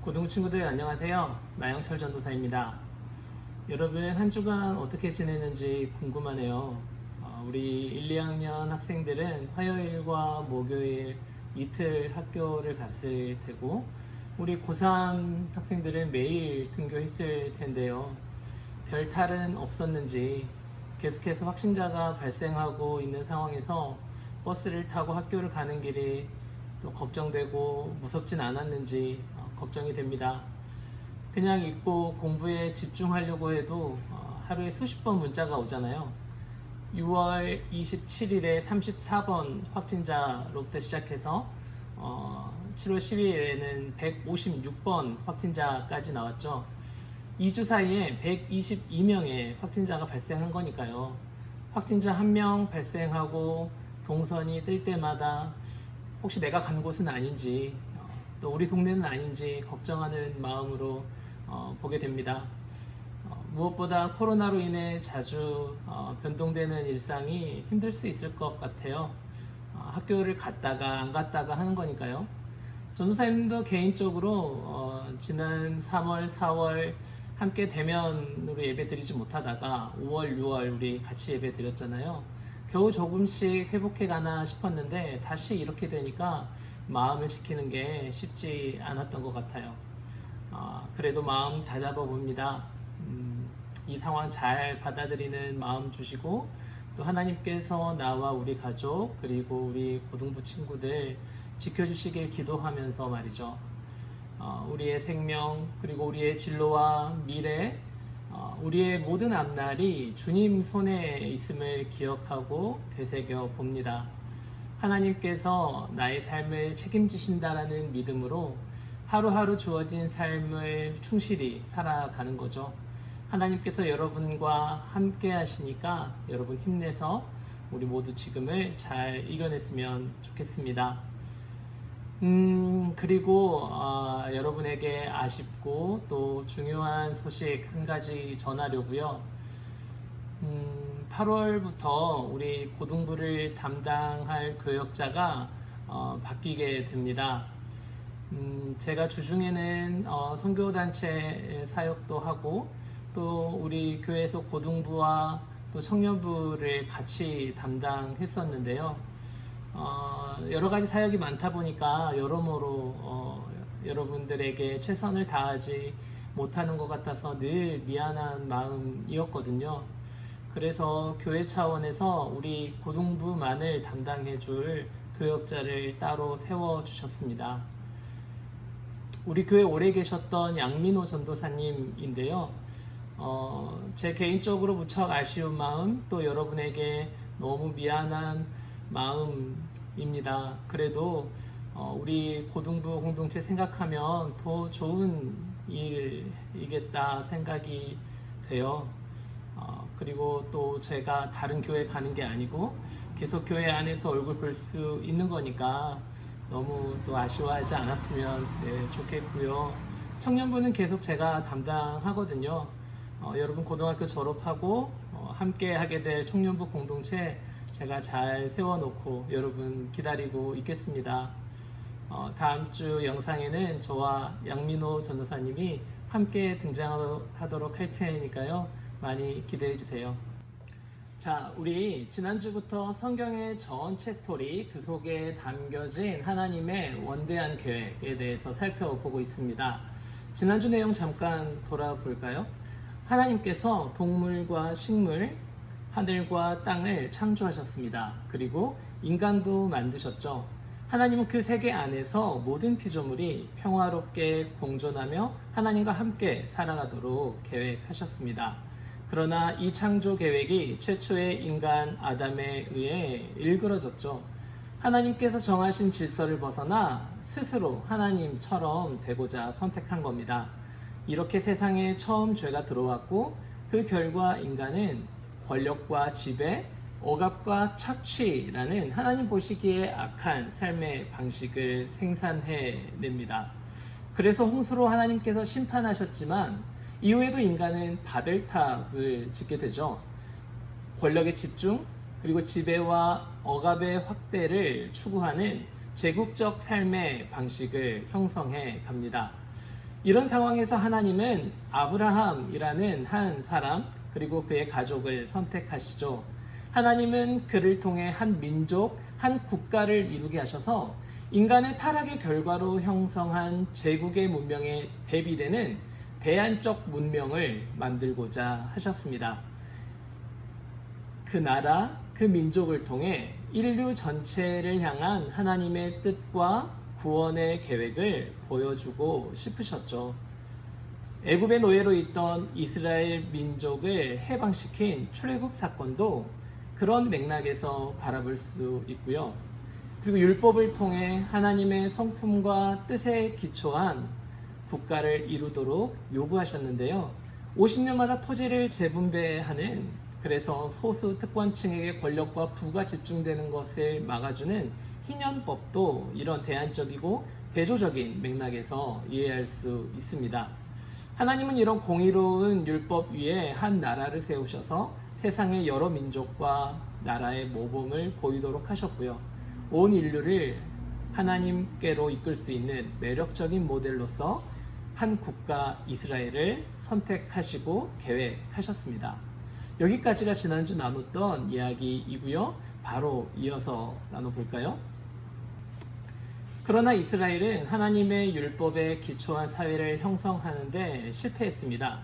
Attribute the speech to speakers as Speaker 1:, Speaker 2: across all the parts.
Speaker 1: 고등 친구들 안녕하세요. 나영철 전도사입니다. 여러분 한 주간 어떻게 지내는지 궁금하네요. 우리 1, 2학년 학생들은 화요일과 목요일 이틀 학교를 갔을 테고 우리 고3 학생들은 매일 등교했을 텐데요. 별 탈은 없었는지 계속해서 확진자가 발생하고 있는 상황에서 버스를 타고 학교를 가는 길이 또 걱정되고 무섭진 않았는지 걱정이 됩니다. 그냥 읽고 공부에 집중하려고 해도 하루에 수십 번 문자가 오잖아요. 6월 27일에 34번 확진자로부터 시작해서 7월 12일에는 156번 확진자까지 나왔죠. 2주 사이에 122명의 확진자가 발생한 거니까요. 확진자 1명 발생하고 동선이 뜰 때마다 혹시 내가 간 곳은 아닌지 또 우리 동네는 아닌지 걱정하는 마음으로 보게 됩니다. 무엇보다 코로나로 인해 자주 변동되는 일상이 힘들 수 있을 것 같아요. 학교를 갔다가 안 갔다가 하는 거니까요. 전도사님도 개인적으로 지난 3월, 4월 함께 대면으로 예배 드리지 못하다가 5월, 6월 우리 같이 예배 드렸잖아요. 겨우 조금씩 회복해 가나 싶었는데 다시 이렇게 되니까 마음을 지키는 게 쉽지 않았던 것 같아요. 그래도 마음 다잡아 봅니다. 이 상황 잘 받아들이는 마음 주시고 또 하나님께서 나와 우리 가족 그리고 우리 고등부 친구들 지켜주시길 기도하면서 말이죠. 우리의 생명 그리고 우리의 진로와 미래 우리의 모든 앞날이 주님 손에 있음을 기억하고 되새겨 봅니다. 하나님께서 나의 삶을 책임지신다라는 믿음으로 하루하루 주어진 삶을 충실히 살아가는 거죠. 하나님께서 여러분과 함께 하시니까 여러분 힘내서 우리 모두 지금을 잘 이겨냈으면 좋겠습니다. 그리고 여러분에게 아쉽고 또 중요한 소식 한 가지 전하려고요. 8월부터 우리 고등부를 담당할 교역자가 바뀌게 됩니다. 제가 주중에는 선교단체 사역도 하고 또 우리 교회에서 고등부와 또 청년부를 같이 담당했었는데요. 여러 가지 사역이 많다 보니까 여러모로 여러분들에게 최선을 다하지 못하는 것 같아서 늘 미안한 마음이었거든요. 그래서 교회 차원에서 우리 고등부만을 담당해 줄 교역자를 따로 세워 주셨습니다. 우리 교회 오래 계셨던 양민호 전도사님인데요. 제 개인적으로 무척 아쉬운 마음 또 여러분에게 너무 미안한 마음입니다. 그래도 우리 고등부 공동체 생각하면 더 좋은 일이겠다 생각이 돼요. 그리고 또 제가 다른 교회 가는 게 아니고 계속 교회 안에서 얼굴 볼 수 있는 거니까 너무 또 아쉬워하지 않았으면 좋겠고요. 청년부는 계속 제가 담당하거든요. 여러분 고등학교 졸업하고 함께 하게 될 청년부 공동체 제가 잘 세워놓고 여러분 기다리고 있겠습니다. 다음 주 영상에는 저와 양민호 전도사님이 함께 등장하도록 할 테니까요. 많이 기대해 주세요. 자, 우리 지난주부터 성경의 전체 스토리 그 속에 담겨진 하나님의 원대한 계획에 대해서 살펴보고 있습니다. 지난주 내용 잠깐 돌아볼까요? 하나님께서 동물과 식물, 하늘과 땅을 창조하셨습니다. 그리고 인간도 만드셨죠. 하나님은 그 세계 안에서 모든 피조물이 평화롭게 공존하며 하나님과 함께 살아가도록 계획하셨습니다. 그러나 이 창조 계획이 최초의 인간 아담에 의해 일그러졌죠. 하나님께서 정하신 질서를 벗어나 스스로 하나님처럼 되고자 선택한 겁니다. 이렇게 세상에 처음 죄가 들어왔고 그 결과 인간은 권력과 지배, 억압과 착취라는 하나님 보시기에 악한 삶의 방식을 생산해냅니다. 그래서 홍수로 하나님께서 심판하셨지만 이후에도 인간은 바벨탑을 짓게 되죠. 권력의 집중, 그리고 지배와 억압의 확대를 추구하는 제국적 삶의 방식을 형성해 갑니다. 이런 상황에서 하나님은 아브라함이라는 한 사람 그리고 그의 가족을 선택하시죠. 하나님은 그를 통해 한 민족, 한 국가를 이루게 하셔서 인간의 타락의 결과로 형성한 제국의 문명에 대비되는 대안적 문명을 만들고자 하셨습니다. 그 나라, 그 민족을 통해 인류 전체를 향한 하나님의 뜻과 구원의 계획을 보여주고 싶으셨죠. 애굽의 노예로 있던 이스라엘 민족을 해방시킨 출애굽 사건도 그런 맥락에서 바라볼 수 있고요. 그리고 율법을 통해 하나님의 성품과 뜻에 기초한 국가를 이루도록 요구하셨는데요. 50년마다 토지를 재분배하는, 그래서 소수 특권층에게 권력과 부가 집중되는 것을 막아주는 희년법도 이런 대안적이고 대조적인 맥락에서 이해할 수 있습니다. 하나님은 이런 공의로운 율법 위에 한 나라를 세우셔서 세상의 여러 민족과 나라의 모범을 보이도록 하셨고요. 온 인류를 하나님께로 이끌 수 있는 매력적인 모델로서 한 국가 이스라엘을 선택하시고 계획하셨습니다. 여기까지가 지난주 나눴던 이야기이고요. 바로 이어서 나눠볼까요? 그러나 이스라엘은 하나님의 율법에 기초한 사회를 형성하는데 실패했습니다.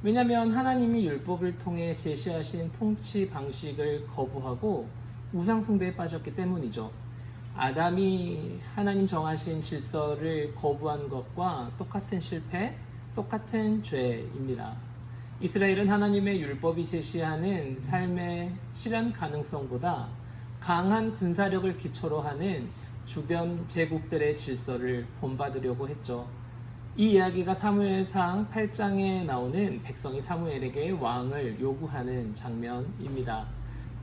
Speaker 1: 왜냐하면 하나님이 율법을 통해 제시하신 통치 방식을 거부하고 우상숭배에 빠졌기 때문이죠. 아담이 하나님 정하신 질서를 거부한 것과 똑같은 실패, 똑같은 죄입니다. 이스라엘은 하나님의 율법이 제시하는 삶의 실현 가능성보다 강한 군사력을 기초로 하는 주변 제국들의 질서를 본받으려고 했죠. 이 이야기가 사무엘상 8장에 나오는 백성이 사무엘에게 왕을 요구하는 장면입니다.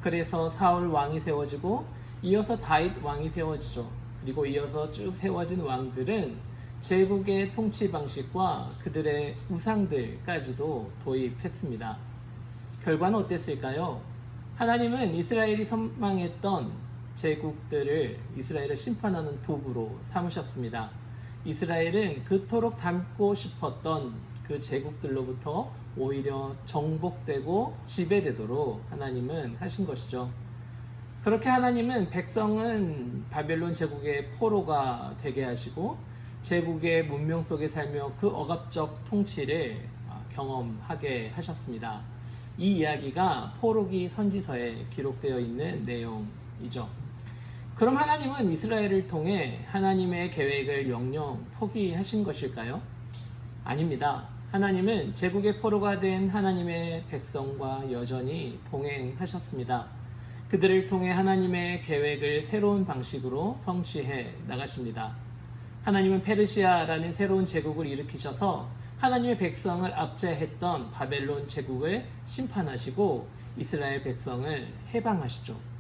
Speaker 1: 그래서 사울 왕이 세워지고 이어서 다윗 왕이 세워지죠. 그리고 이어서 쭉 세워진 왕들은 제국의 통치 방식과 그들의 우상들까지도 도입했습니다. 결과는 어땠을까요? 하나님은 이스라엘이 선망했던 제국들을 이스라엘을 심판하는 도구로 삼으셨습니다. 이스라엘은 그토록 닮고 싶었던 그 제국들로부터 오히려 정복되고 지배되도록 하나님은 하신 것이죠. 그렇게 하나님은 백성은 바벨론 제국의 포로가 되게 하시고 제국의 문명 속에 살며 그 억압적 통치를 경험하게 하셨습니다. 이 이야기가 포로기 선지서에 기록되어 있는 내용이죠. 그럼 하나님은 이스라엘을 통해 하나님의 계획을 영영 포기하신 것일까요? 아닙니다. 하나님은 제국의 포로가 된 하나님의 백성과 여전히 동행하셨습니다. 그들을 통해 하나님의 계획을 새로운 방식으로 성취해 나가십니다. 하나님은 페르시아라는 새로운 제국을 일으키셔서 하나님의 백성을 압제했던 바벨론 제국을 심판하시고 이스라엘 백성을 해방하시죠.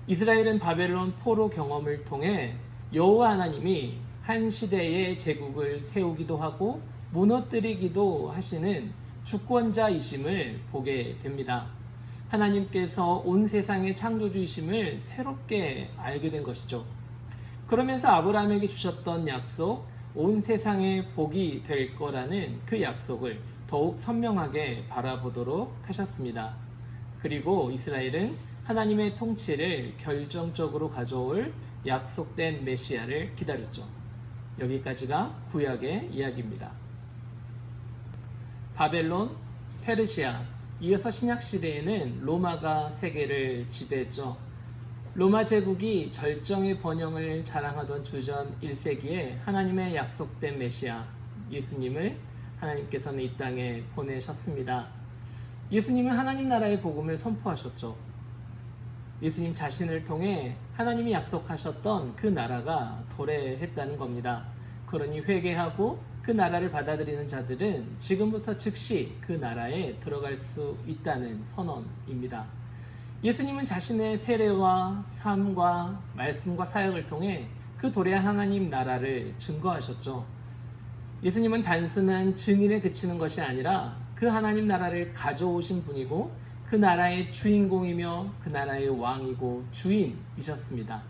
Speaker 1: 이스라엘은 바벨론 포로 경험을 통해 여호와 하나님이 한 시대의 제국을 세우기도 하고 무너뜨리기도 하시는 주권자이심을 보게 됩니다. 하나님께서 온 세상의 창조주이심을 새롭게 알게 된 것이죠. 그러면서 아브라함에게 주셨던 약속, 온 세상의 복이 될 거라는 그 약속을 더욱 선명하게 바라보도록 하셨습니다. 그리고 이스라엘은 하나님의 통치를 결정적으로 가져올 약속된 메시아를 기다렸죠. 여기까지가 구약의 이야기입니다. 바벨론, 페르시아, 이어서 신약시대에는 로마가 세계를 지배했죠. 로마 제국이 절정의 번영을 자랑하던 주전 1세기에 하나님의 약속된 메시아 예수님을 하나님께서는 이 땅에 보내셨습니다. 예수님은 하나님 나라의 복음을 선포하셨죠. 예수님 자신을 통해 하나님이 약속하셨던 그 나라가 도래했다는 겁니다. 그러니 회개하고 그 나라를 받아들이는 자들은 지금부터 즉시 그 나라에 들어갈 수 있다는 선언입니다. 예수님은 자신의 세례와 삶과 말씀과 사역을 통해 그 도래한 하나님 나라를 증거하셨죠. 예수님은 단순한 증인에 그치는 것이 아니라 그 하나님 나라를 가져오신 분이고 그 나라의 주인공이며 그 나라의 왕이고 주인이셨습니다.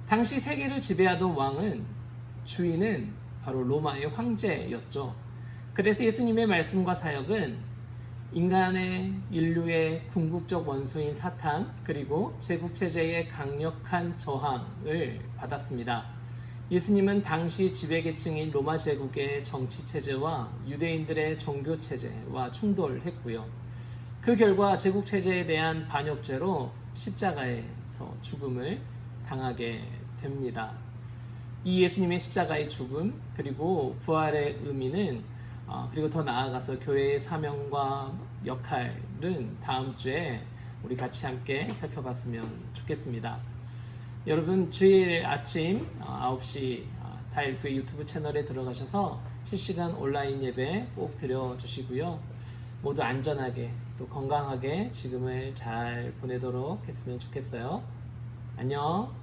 Speaker 1: 당시 세계를 지배하던 왕은, 주인은 바로 로마의 황제였죠. 그래서 예수님의 말씀과 사역은 인간의 인류의 궁극적 원수인 사탄 그리고 제국체제의 강력한 저항을 받았습니다. 예수님은 당시 지배계층인 로마 제국의 정치체제와 유대인들의 종교체제와 충돌했고요. 그 결과 제국체제에 대한 반역죄로 십자가에서 죽음을 당하게 됩니다. 이 예수님의 십자가의 죽음 그리고 부활의 의미는 그리고 더 나아가서 교회의 사명과 역할은 다음 주에 우리 같이 함께 살펴봤으면 좋겠습니다. 여러분 주일 아침 9시 다일교회 유튜브 채널에 들어가셔서 실시간 온라인 예배 꼭 드려주시고요. 모두 안전하게 또 건강하게 지금을 잘 보내도록 했으면 좋겠어요. 안녕.